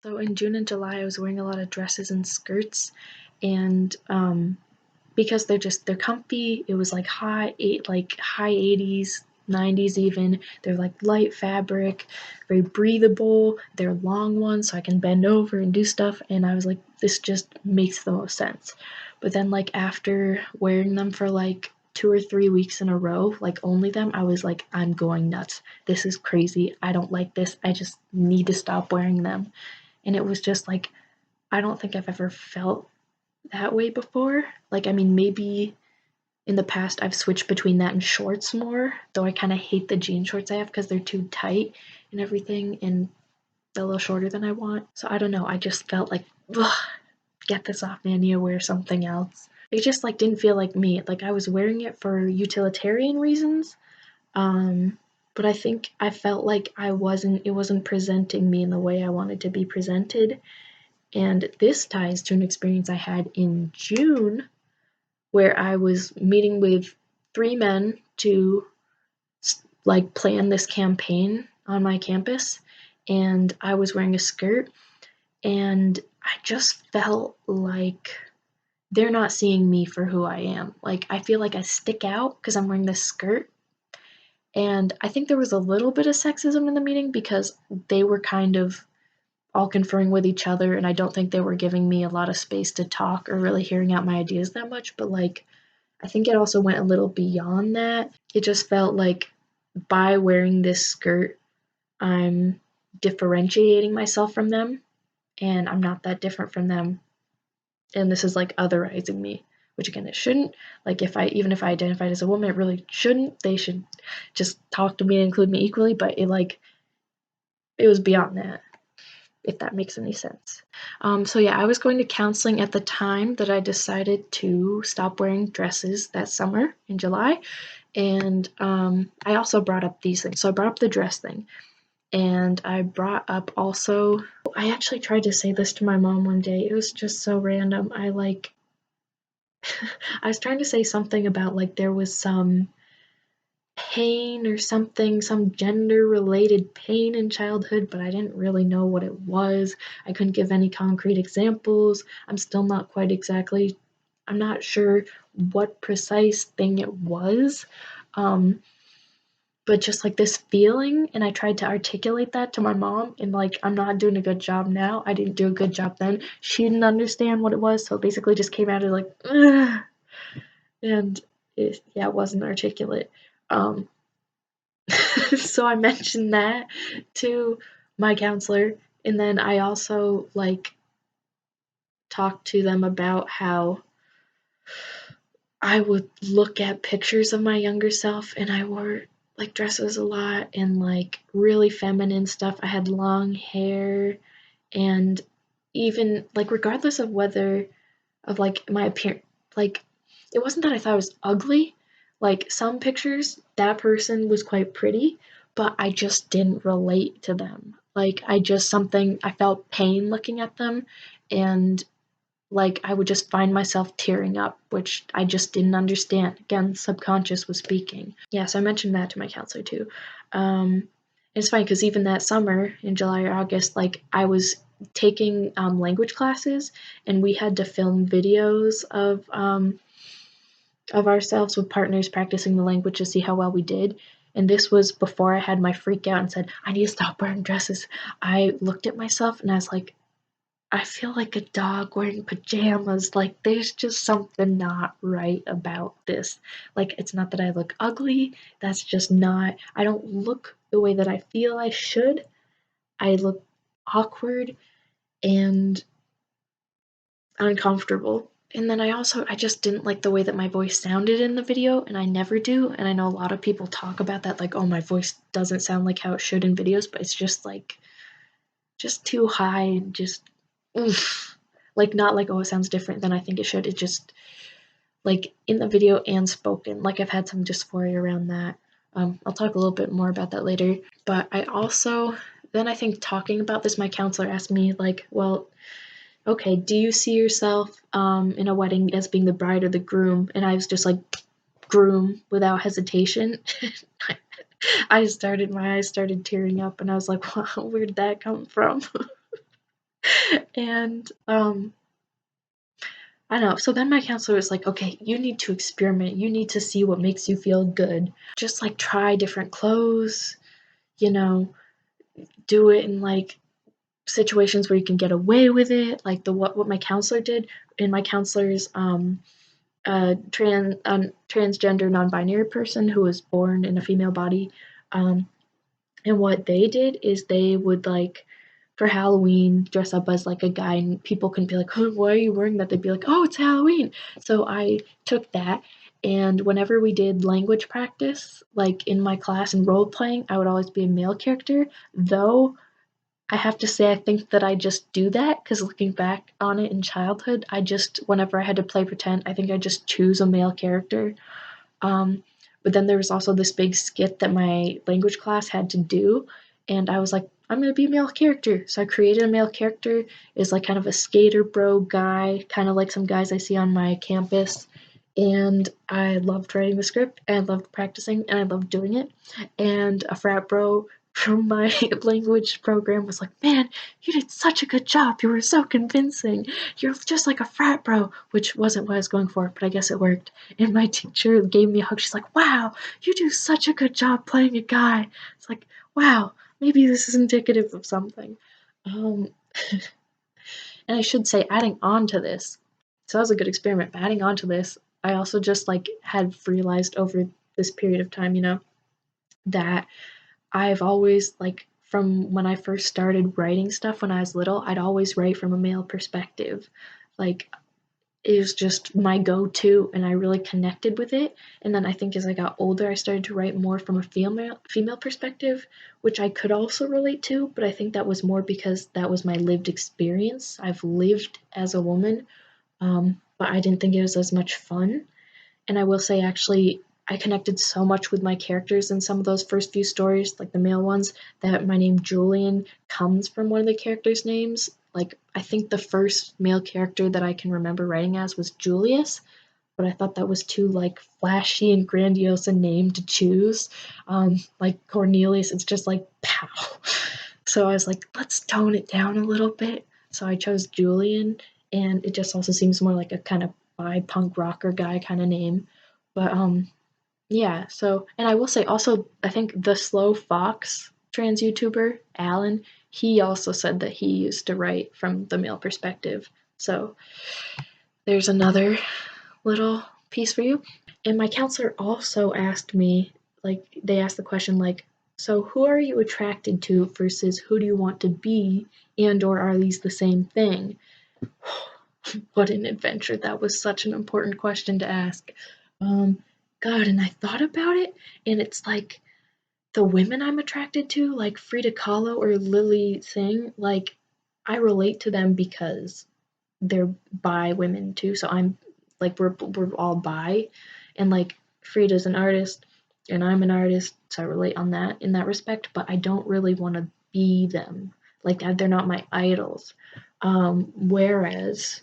So in June and July, I was wearing a lot of dresses and skirts, and because they're comfy. It was like high 80s, 90s even. They're like light fabric, very breathable. They're long ones, so I can bend over and do stuff. And I was like, this just makes the most sense. But then like after wearing them for like 2 or 3 weeks in a row, like only them, I was like, I'm going nuts. This is crazy. I don't like this. I just need to stop wearing them. And it was just like, I don't think I've ever felt that way before. Like, I mean, maybe in the past I've switched between that and shorts more, though I kind of hate the jean shorts I have because they're too tight and everything, and they're a little shorter than I want. So I don't know. I just felt like, ugh, get this off me. I need to wear something else. It just like didn't feel like me. Like I was wearing it for utilitarian reasons, but I think I felt like it wasn't presenting me in the way I wanted to be presented. And this ties to an experience I had in June where I was meeting with 3 men to like plan this campaign on my campus, and I was wearing a skirt, and I just felt like they're not seeing me for who I am. Like I feel like I stick out because I'm wearing this skirt. And I think there was a little bit of sexism in the meeting because they were kind of all conferring with each other, and I don't think they were giving me a lot of space to talk or really hearing out my ideas that much. But like I think it also went a little beyond that. It just felt like by wearing this skirt, I'm differentiating myself from them, and I'm not that different from them. And this is like otherizing me, which again, it shouldn't. Like, even if I identified as a woman, it really shouldn't. They should just talk to me and include me equally, but it was beyond that, if that makes any sense. So yeah, I was going to counseling at the time that I decided to stop wearing dresses that summer in July. And I also brought up these things. So I brought up the dress thing. And I brought up also, I actually tried to say this to my mom one day. It was just so random. I was trying to say something about like there was some pain or something, some gender related pain in childhood, but I didn't really know what it was. I couldn't give any concrete examples. I'm not sure what precise thing it was. Um, but just like this feeling, and I tried to articulate that to my mom, and like I'm not doing a good job now. I didn't do a good job then. She didn't understand what it was, so it basically just came out of like, ugh, and it wasn't articulate. Um, so I mentioned that to my counselor, and then I also like talked to them about how I would look at pictures of my younger self, and I wore like dresses a lot and like really feminine stuff. I had long hair, and even like regardless of whether of like my appearance, like it wasn't that I thought I was ugly. Like some pictures, that person was quite pretty, but I just didn't relate to them. Like I felt pain looking at them, and like I would just find myself tearing up, which I just didn't understand. Again, subconscious was speaking. Yeah, so I mentioned that to my counselor too. It's funny because even that summer in July or August, like I was taking language classes, and we had to film videos of ourselves with partners practicing the language to see how well we did. And this was before I had my freak out and said, I need to stop wearing dresses. I looked at myself and I was like, I feel like a dog wearing pajamas. Like, there's just something not right about this. Like, it's not that I look ugly. That's just not, I don't look the way that I feel I should. I look awkward and uncomfortable. And then I just didn't like the way that my voice sounded in the video, and I never do. And I know a lot of people talk about that, like, oh, my voice doesn't sound like how it should in videos, but it's just like, just too high and just, oof. Like, not like, oh, it sounds different than I think it should. It just, like, in the video and spoken, like, I've had some dysphoria around that. I'll talk a little bit more about that later. But then I think talking about this, my counselor asked me, like, well, okay, do you see yourself in a wedding as being the bride or the groom? And I was just like, groom without hesitation. My eyes started tearing up, and I was like, wow, where'd that come from? And I don't know. So then my counselor was like, okay, you need to experiment. You need to see what makes you feel good. Just like try different clothes, you know, do it in like situations where you can get away with it. Like what my counselor did. And my counselor's transgender non-binary person who was born in a female body. And what they did is they would like for Halloween dress up as like a guy, and people can be like, oh, why are you wearing that? They'd be like, oh, it's Halloween. So I took that, and whenever we did language practice, like in my class and role playing, I would always be a male character, though I have to say I think that I just do that because looking back on it in childhood, whenever I had to play pretend, I think I just choose a male character. Um, but then there was also this big skit that my language class had to do, and I was like, I'm gonna be a male character. So I created a male character, is like kind of a skater bro guy, kind of like some guys I see on my campus. And I loved writing the script, and I loved practicing, and I loved doing it. And a frat bro from my language program was like, man, you did such a good job. You were so convincing. You're just like a frat bro, which wasn't what I was going for, but I guess it worked. And my teacher gave me a hug. She's like, wow, you do such a good job playing a guy. It's like, wow, maybe this is indicative of something. Um, and I should say, adding on to this, so that was a good experiment, but adding on to this, I also just like had realized over this period of time, that I've always like from when I first started writing stuff when I was little, I'd always write from a male perspective. Like it was just my go-to and I really connected with it. And then I think as I got older, I started to write more from a female perspective, which I could also relate to, but I think that was more because that was my lived experience. I've lived as a woman, but I didn't think it was as much fun. And I will say, actually, I connected so much with my characters in some of those first few stories, like the male ones, that my name Julian comes from one of the characters' names. Like, I think the first male character that I can remember writing as was Julius, but I thought that was too, like, flashy and grandiose a name to choose. Like Cornelius, it's just like, pow. So I was like, let's tone it down a little bit. So I chose Julian, and it just also seems more like a kind of bi punk rocker guy kind of name. But yeah, so and I will say also I think the SLOFox trans YouTuber, Alan, he also said that he used to write from the male perspective. So there's another little piece for you. And my counselor also asked me, like they asked the question like, so who are you attracted to versus who do you want to be, and or are these the same thing? What an adventure. That was such an important question to ask. God, and I thought about it, and it's like the women I'm attracted to, like Frida Kahlo or Lily Singh, like I relate to them because they're bi women too. So I'm like we're all bi, and like Frida's an artist, and I'm an artist, so I relate on that in that respect. But I don't really want to be them. Like they're not my idols. Whereas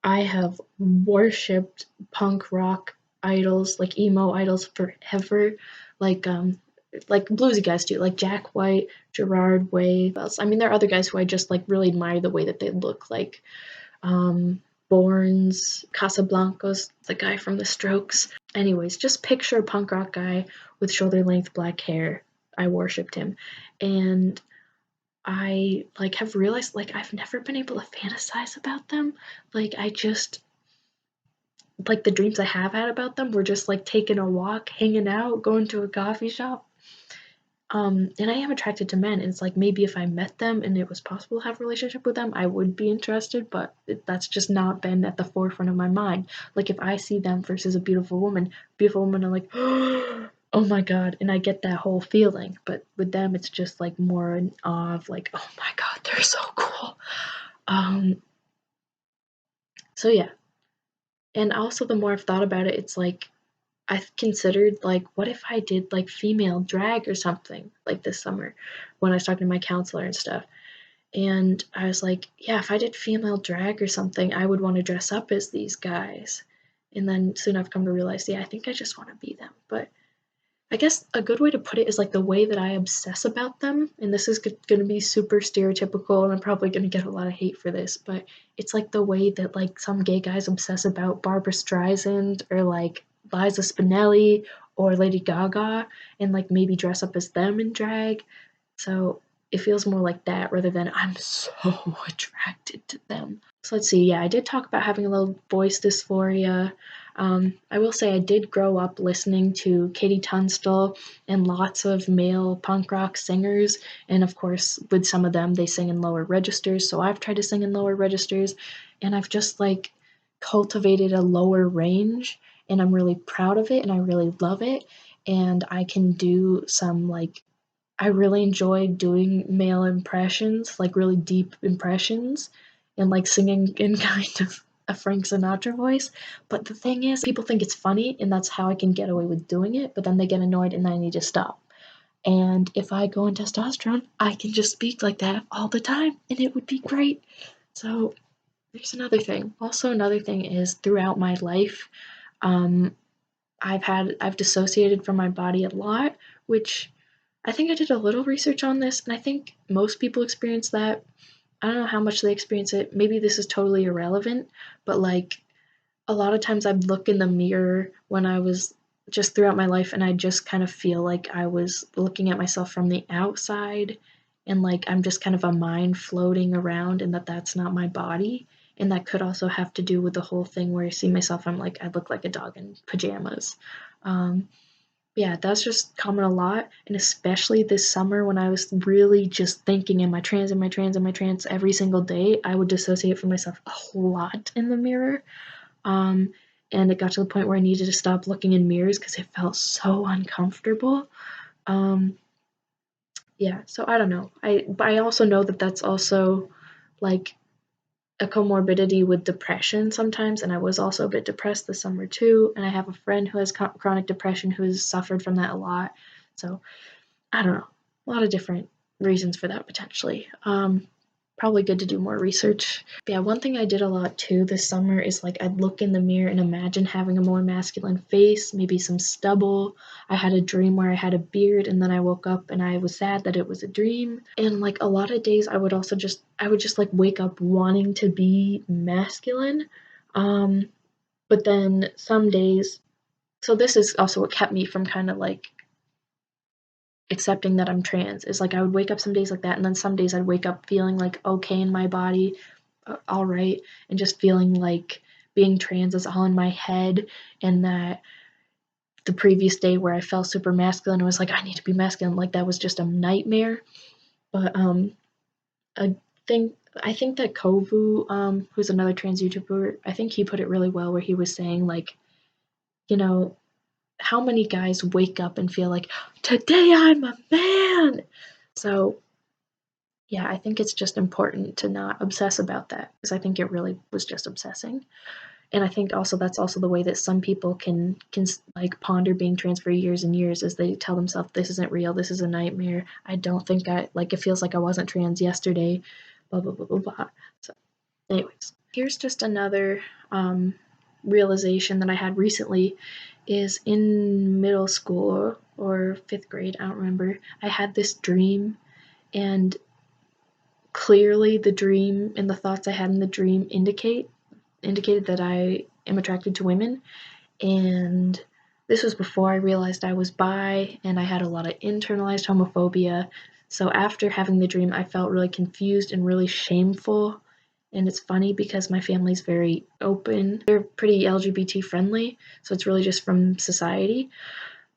I have worshipped punk rock idols, like emo idols forever, like bluesy guys too, like Jack White, Gerard Way. I mean, there are other guys who I just like really admire the way that they look, like Borns, Casablancos, the guy from The Strokes. Anyways, just picture a punk rock guy with shoulder length black hair. I worshipped him, and I like have realized like I've never been able to fantasize about them. Like I just like the dreams I have had about them were just like taking a walk, hanging out, going to a coffee shop. And I am attracted to men, and it's like maybe if I met them and it was possible to have a relationship with them, I would be interested, but that's just not been at the forefront of my mind. Like if I see them versus a beautiful woman, I'm like, oh my god, and I get that whole feeling. But with them, it's just like more in awe of like, oh my god, they're so cool. So yeah, and also the more I've thought about it, it's like I've considered like what if I did like female drag or something like this summer when I was talking to my counselor and stuff. And I was like, yeah, if I did female drag or something, I would want to dress up as these guys. And then soon I've come to realize, yeah, I think I just want to be them. But I guess a good way to put it is like the way that I obsess about them, and this is going to be super stereotypical, and I'm probably going to get a lot of hate for this, but it's like the way that like some gay guys obsess about Barbra Streisand or like Liza Spinelli or Lady Gaga, and like maybe dress up as them in drag. So it feels more like that rather than I'm so attracted to them. So let's see. Yeah, I did talk about having a little voice dysphoria. I will say I did grow up listening to Katie Tunstall and lots of male punk rock singers, and of course, with some of them, they sing in lower registers. So I've tried to sing in lower registers, and I've just like cultivated a lower range, and I'm really proud of it, and I really love it. And I can do some like I really enjoy doing male impressions, like really deep impressions, and like singing in kind of a Frank Sinatra voice. But the thing is, people think it's funny, and that's how I can get away with doing it, but then they get annoyed, and then I need to stop. And if I go on testosterone, I can just speak like that all the time, and it would be great. So there's another thing. Also, another thing is throughout my life, um, I've dissociated from my body a lot, which I think I did a little research on this, and I think most people experience that. I don't know how much they experience it. Maybe this is totally irrelevant, but like a lot of times I'd look in the mirror when I was just throughout my life, and I just kind of feel like I was looking at myself from the outside, and like I'm just kind of a mind floating around, and that's not my body. And that could also have to do with the whole thing where I see myself, I'm like, I look like a dog in pajamas. Um, yeah, that's just common a lot, and especially this summer when I was really just thinking, am I trans, am I trans, am I trans every single day, I would dissociate from myself a lot in the mirror. Um, and it got to the point where I needed to stop looking in mirrors because it felt so uncomfortable. Um, yeah, so I don't know. But I also know that that's also like a comorbidity with depression sometimes, and I was also a bit depressed this summer too, and I have a friend who has chronic depression who has suffered from that a lot. So I don't know, a lot of different reasons for that potentially. Probably good to do more research. But yeah, one thing I did a lot too this summer is like I'd look in the mirror and imagine having a more masculine face, maybe some stubble. I had a dream where I had a beard, and then I woke up and I was sad that it was a dream. And like a lot of days I would just like wake up wanting to be masculine. But then some days, so this is also what kept me from kind of like accepting that I'm trans, is like I would wake up some days like that, and then some days I'd wake up feeling like okay in my body, all right, and just feeling like being trans is all in my head, and that the previous day where I felt super masculine, I was like, I need to be masculine, like that was just a nightmare. But I I think that Kovu, who's another trans YouTuber, I think he put it really well where he was saying like, you know, how many guys wake up and feel like, today I'm a man? So yeah, I think it's just important to not obsess about that, because I think it really was just obsessing. And I think also that's also the way that some people can like ponder being trans for years and years, as they tell themselves this isn't real, this is a nightmare. I don't think I like it feels like I wasn't trans yesterday, blah blah blah blah blah. So anyways, here's just another realization that I had recently is in middle school or 5th grade, I don't remember. I had this dream, and clearly the dream and the thoughts I had in the dream indicated that I am attracted to women. And this was before I realized I was bi, and I had a lot of internalized homophobia. So after having the dream, I felt really confused and really shameful. And it's funny because my family's very open. They're pretty LGBT friendly, so it's really just from society.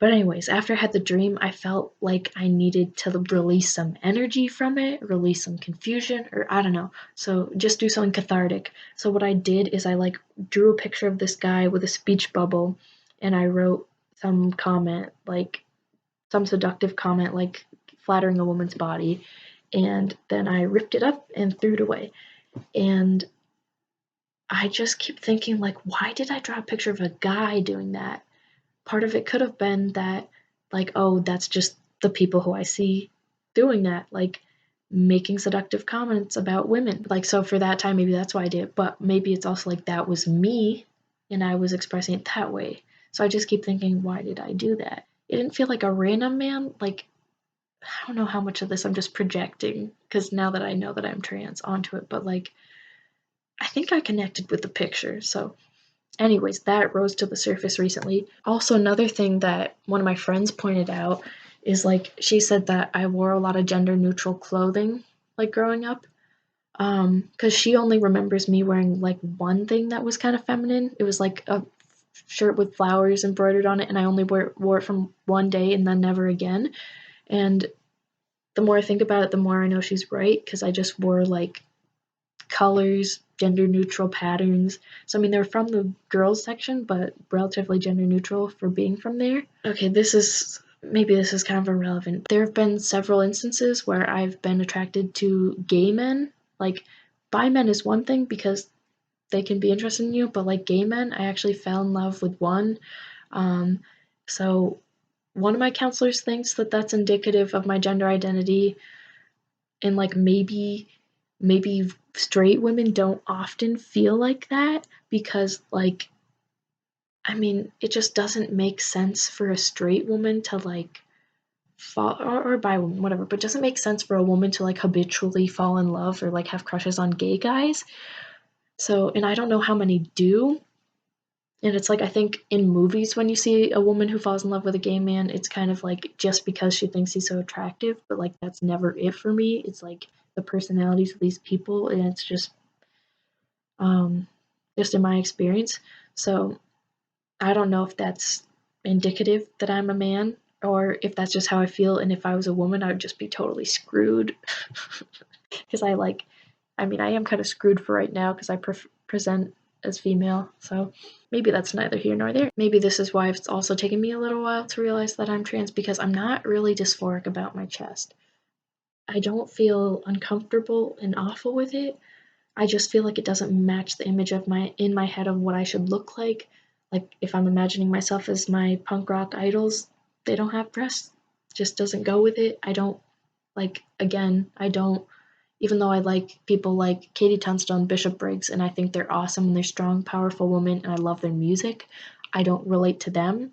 But anyways, after I had the dream, I felt like I needed to release some energy from it, release some confusion, or I don't know. So just do something cathartic. So what I did is I like drew a picture of this guy with a speech bubble, and I wrote some comment, like some seductive comment, like flattering a woman's body, and then I ripped it up and threw it away. And I just keep thinking, like, why did I draw a picture of a guy doing that? Part of it could have been that, like, oh, that's just the people who I see doing that, like making seductive comments about women. Like, so for that time, maybe that's why I did it, but maybe it's also like that was me and I was expressing it that way. So I just keep thinking, why did I do that? it didn't feel like a random man. Like, I don't know how much of this I'm just projecting, because now that I know that I'm trans onto it, but like, I think I connected with the picture. So anyways, that rose to the surface recently. Also, another thing that one of my friends pointed out is like, she said that I wore a lot of gender neutral clothing like growing up. Because she only remembers me wearing like one thing that was kind of feminine. It was like a shirt with flowers embroidered on it, and I only wore it from one day and then never again. And the more I think about it, the more I know she's right, because I just wore like colors, gender neutral patterns. So I mean, they're from the girls section, but relatively gender neutral for being from there. Okay, maybe this is kind of irrelevant. There have been several instances where I've been attracted to gay men. Like, bi men is one thing because they can be interested in you, but like gay men, I actually fell in love with one. Um, so one of my counselors thinks that that's indicative of my gender identity, and like maybe straight women don't often feel like that, because like, I mean, it just doesn't make sense for a straight woman to like fall, or bi woman, whatever, but it doesn't make sense for a woman to like habitually fall in love or like have crushes on gay guys. So, and I don't know how many do. And it's like, I think in movies, when you see a woman who falls in love with a gay man, it's kind of like just because she thinks he's so attractive, but like that's never it for me. It's like the personalities of these people, and it's um, just in my experience. So I don't know if that's indicative that I'm a man, or if that's just how I feel. And if I was a woman, I would just be totally screwed. Because I mean, I am kind of screwed for right now because I present as female. So maybe that's neither here nor there. Maybe this is why it's also taken me a little while to realize that I'm trans, because I'm not really dysphoric about my chest. I don't feel uncomfortable and awful with it. I just feel like it doesn't match the image of in my head of what I should look like. Like, if I'm imagining myself as my punk rock idols, they don't have breasts. Just doesn't go with it. I don't like, again, I don't, even though I like people like Katie Tunstall, Bishop Briggs, and I think they're awesome and they're strong, powerful women, and I love their music, I don't relate to them.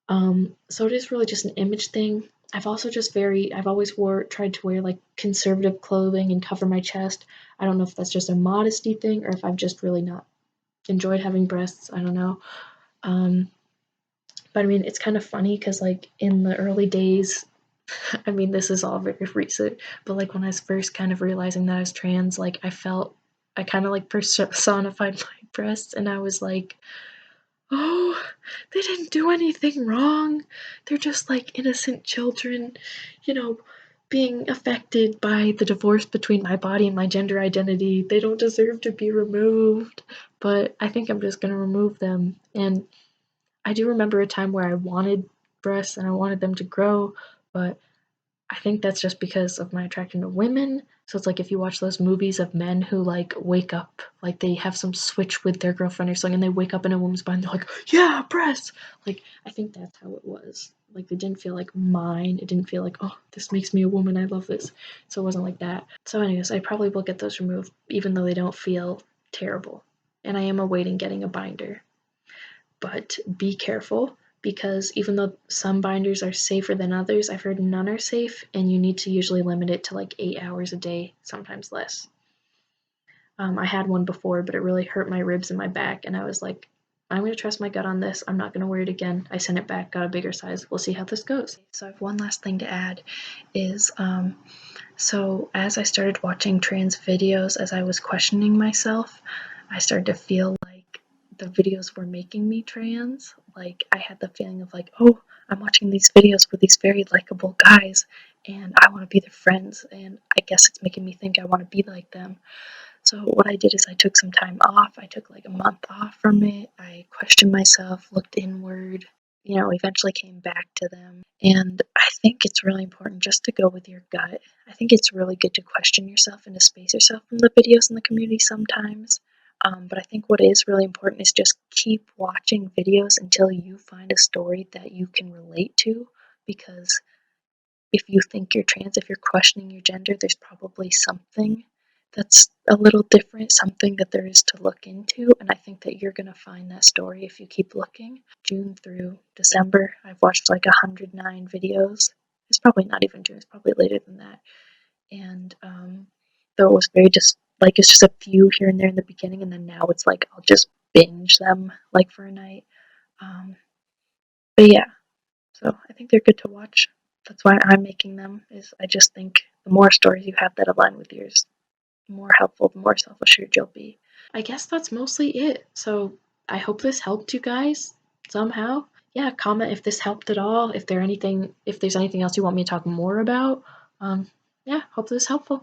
So it is really just an image thing. I've also I've always tried to wear like conservative clothing and cover my chest. I don't know if that's just a modesty thing or if I've just really not enjoyed having breasts. I don't know. Um, but I mean, it's kind of funny because like in the early days, I mean, this is all very recent, but like when I was first kind of realizing that I was trans, like I kind of like personified my breasts, and I was like, oh, they didn't do anything wrong. They're just like innocent children, you know, being affected by the divorce between my body and my gender identity. They don't deserve to be removed, but I think I'm just gonna remove them. And I do remember a time where I wanted breasts and I wanted them to grow, but I think that's just because of my attraction to women. So it's like if you watch those movies of men who like wake up, like they have some switch with their girlfriend or something, and they wake up in a woman's body and they're like, yeah, breasts. Like, I think that's how it was. Like, it didn't feel like mine. It didn't feel like, oh, this makes me a woman. I love this. So it wasn't like that. So, anyways, I probably will get those removed, even though they don't feel terrible. And I am awaiting getting a binder. But be careful, because even though some binders are safer than others, I've heard none are safe, and you need to usually limit it to like 8 hours a day, sometimes less. I had one before, but it really hurt my ribs and my back, and I was like, I'm going to trust my gut on this. I'm not going to wear it again. I sent it back, got a bigger size. We'll see how this goes. So I have one last thing to add is, so as I started watching trans videos, as I was questioning myself, I started to feel like the videos were making me trans. Like, I had the feeling of like, oh, I'm watching these videos with these very likable guys, and I want to be their friends, and I guess it's making me think I want to be like them. So what I did is I took some time off. I took like a month off from it. I questioned myself, looked inward, eventually came back to them. And I think it's really important just to go with your gut. I think it's really good to question yourself and to space yourself from the videos in the community sometimes. But I think what is really important is just keep watching videos until you find a story that you can relate to. Because if you think you're trans, if you're questioning your gender, there's probably something that's a little different, something that there is to look into, and I think that you're gonna find that story if you keep looking. June through December, I've watched like 109 videos. It's probably not even June, it's probably later than that. And though it was very just like it's just a few here and there in the beginning, and then now it's like I'll just binge them like for a night. But yeah, so I think they're good to watch. That's why I'm making them. Is I just think the more stories you have that align with yours, the more helpful, the more self-assured you'll be. I guess that's mostly it. So I hope this helped you guys somehow. Yeah, comment if this helped at all. If there's anything else you want me to talk more about. Yeah, hope this is helpful.